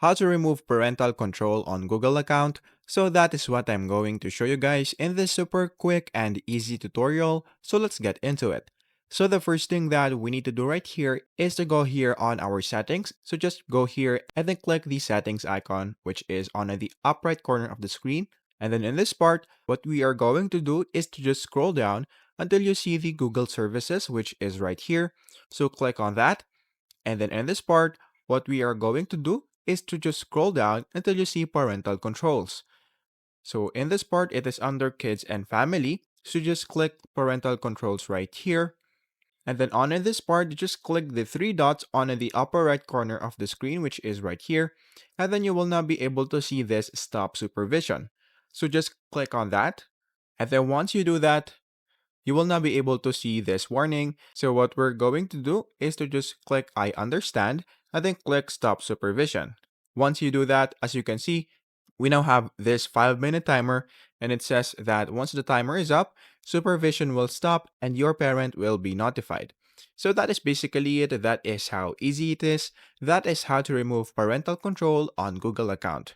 how to remove parental control on Google account. So that is what I'm going to show you guys in this super quick and easy tutorial. So let's get into it. So the first thing that we need to do right here is to go here on our settings. So just go here and then click the settings icon, which is on the up right corner of the screen. And then in this part, what we are going to do is to just scroll down until you see the Google services, which is right here. So click on that. And then in this part, what we are going to do is to just scroll down until you see parental controls. So in this part, it is under kids and family. So just click parental controls right here. And then on in this part, you just click the three dots on the upper right corner of the screen, which is right here. And then you will now be able to see this stop supervision. So just click on that. And then once you do that, you will now be able to see this warning. So what we're going to do is to just click I understand and then click stop supervision. Once you do that, as you can see, we now have this 5-minute timer and it says that once the timer is up, supervision will stop and your parent will be notified. So that is basically it. That is how easy it is. That is how to remove parental control on Google account.